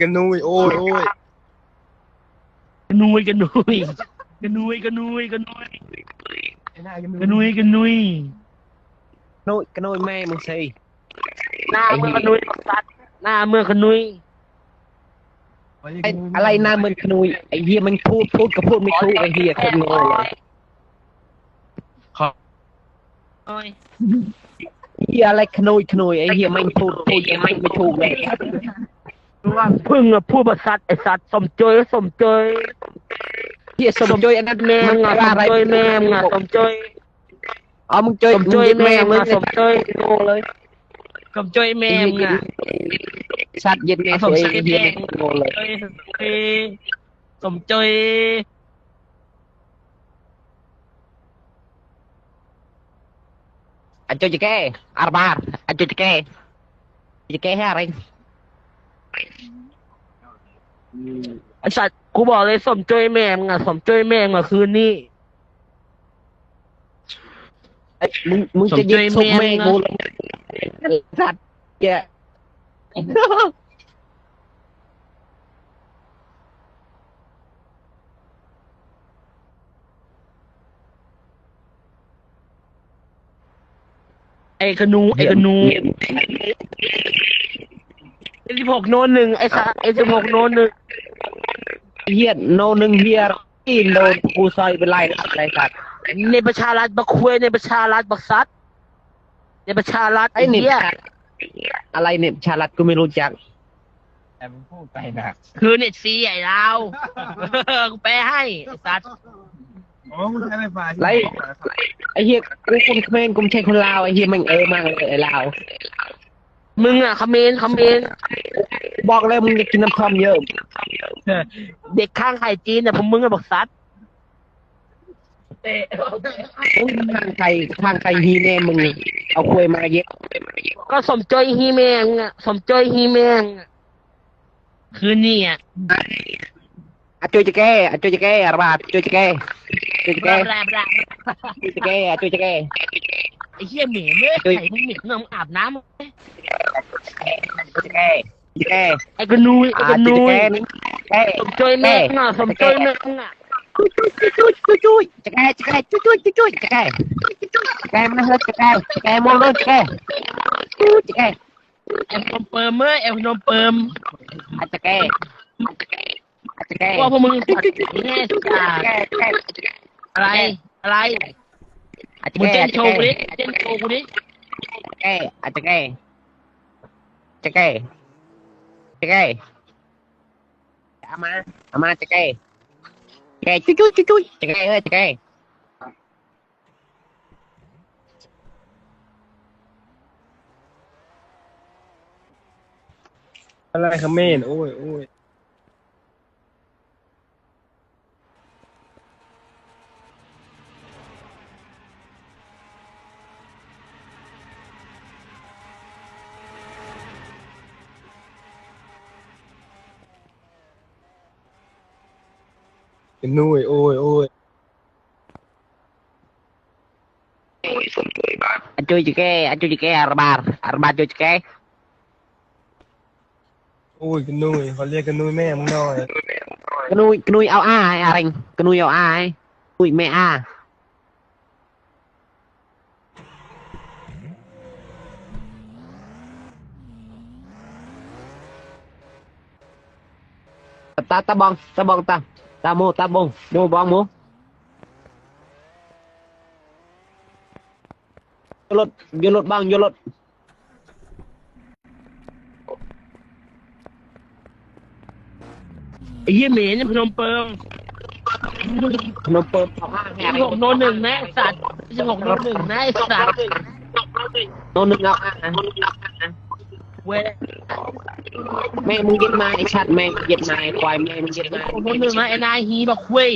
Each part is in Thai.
กันนุยโอ้ยโอ้ยกระนุยกระนุยกระนุยกระนุยกระนุยกระนุยกระนุยกระโนยแม่มึงสิหน้าเมื่อกระนุยสัตว์หน้าเมื่อกระนุยอะไรหน้ามันขนุยไอ้เหี้ยมันพูดก็พูดไม่ถูกไอ้เหี้ยคนโง่เลย โอ้ย เหี้ยอะไรขนุยไอ้เหี้ยมันพูดยังไม่ถูกเลย พึ่งอะพูดภาษาไอสัตว์สมเจยสมเจย เหี้ยสมจอยอันนั้น แม่มึงอะสมเจยแม่มึงอะสมเจย อ๋อมึงจอย สมเจยแม่มึงอะ ส ส ม มเจย โง่เลย สมเจยแม่มึงอะ สัตว์เย็นแม่ตัวเองเหี้ยโง่เลย สมเจยอันจอยจะแก้อาร์บาร์อันจอยจะแก้ให้อะไร ไอสัตว์กูบอกเลยสมเจยแม่มึงอะสมเจยแม่มึงอะคืนนี้ มึงจะยึดศพแม่กูเลยสัตว์แกไอ้กระนูไอ้กระนูไอ้16-1ไอ้สัตว์ไอ้16-1เหี้ยโนหนึ่งเหี้ยที่โดนกูซอยเป็นไรอะไรสัตว์ ในประชารัฐบักควยในประชารัฐบักซัดในประชารัฐไอ้ ไอ้เนี่ย เหี้ย อะไรเนี่ยชาลัดกูไม่รู้จัก แต่มึงพูดไปนะ คือเน็ตซีไอ้เรากูแปลให้ไอ้สัตว์ อ๋อมึงใช้ไฟฟ้า ไรไอ้เหี้ยกูคนเขมรกูไม่ใช่คนลาวไอ้เหี้ยแม่งมากเลยไอ้ลาว มึงอะคอมเมนต์บอกเลยมึงจะกินน้ำท่อมเยอะ เด็กข้างไข่จีนแต่ผมมึงอะบักซัด มึงทางใครฮีแน่มึงเอาคุยมาเยอะ ก็สมเจยฮีแมงอะสมเจยฮีแมงอะคืนนี้อะ อาจุยจะแก้อาบาดจุยจะแก้จุยจะ บ แก้ ลาบลา จุยจะแก้จุยจะแก้ ไอ้เหี้ยเหม็นเลยไข่มึงเหม็นมึงอาบน้ำมั้ย จุยจะแก้จุยจะแก้ ไอ้กระนุยไอ้กระ จุย นุ จะ ย แก้นี่แก้ สมเจยแม่งอะสมเจยแม่งอะ จุยจะแก้จะแก้จุยจะแก้จะแก้มันเลยจะแก้มองเลยจะแก้จะแก้ ไอ้พนมเปิมเมื่อไอ้พนมเปิม อาจจะแก้อาจจะแก้ ว่าพวกมึงตัดแง่สุดา แก้ อะไรอะไร อาจจะ มึง แก้ เต้นโชว์กูดิเต้นโชว์กูดิ แก้อาจจะแก้จะแก้จะแก้เอามาจะแก้แก้จุยจะแก้จะแก้ อะไรคอมเมนต์โอ้ยโอ้ยกันนุยโอ้ยโอ้ย anh chơi cái arbar chơi cái โอ้ยกันนุยเขาเรียกกันนุยแม่มึงหน่อย cái nuôi ao a ai anh cái nuôi ao a ấy nuôi mẹ a ta bong ta mua bong mua vô lột bong vô lột ไอ้เหี้ยเหม็นพนมเปิม nó bơm ao a 16-1นะไอ้สัตว์16-1นะไอ้สัตว์ nó nâng ao a เว้ย mẹมึงgiết mai chặt mẹ giết mai khoai mẹมึงgiết mai 16-1นะไอ้นายฮีบอกเว้ย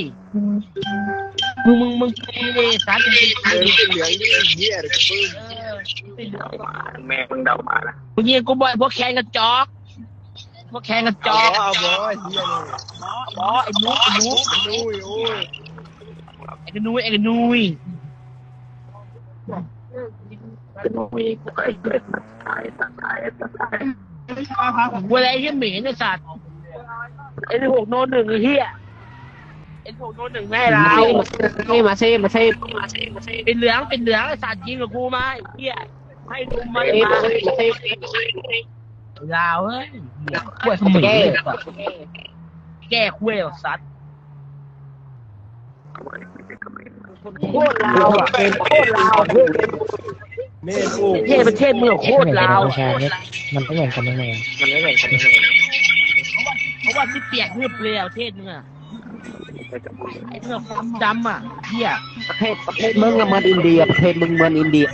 มึงไอ้สัตว์ เหลืองนี่เหี้ยเลยกับมึงแม่มึงเดามาละ กูยิงกูบ่อยพวกแคนกระจอกพวกแคนกระจอก เอาบอยเหี้ยเลย บอไอ้นุ๊ก นุยโอ้ย ไอ้กระนุยไอ้กระนุยเวลาไอ้เหี้ยเหม็นไอ้สัตว์ N6 โน้นหนึ่งไอ้เหี้ย N6 โน้นหนึ่งแม่เรา มาซิเป็นเหลืองไอ้สัตว์ยิงกับกูมาไอ้เหี้ยให้ดูมันมาลาวเฮ้ยกล้วยขมิ้นแก้กล้วยหรอสัตว์โคตรลาวอ่ะประเทศเมืองโคตรลาว มันไม่เหมือนกันแน่ เพราะว่าที่เปียกเงือบเลยประเทศนึงอ่ะไอ้เงือบดำอ่ะเหี้ย ประเทศมึงเหมือนอินเดียประเทศมึงเหมือนอินเดีย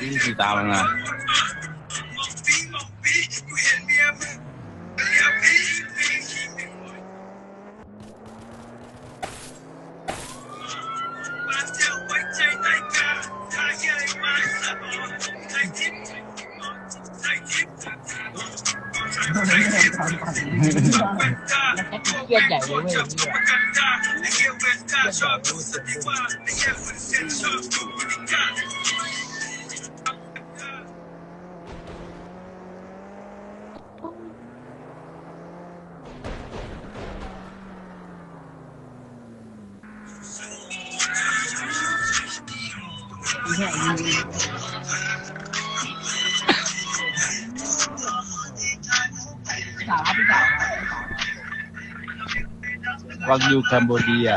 นี่สีตามันนะเหี้ยใหญ่เลยเว้ยวังยูแคนโบเดีย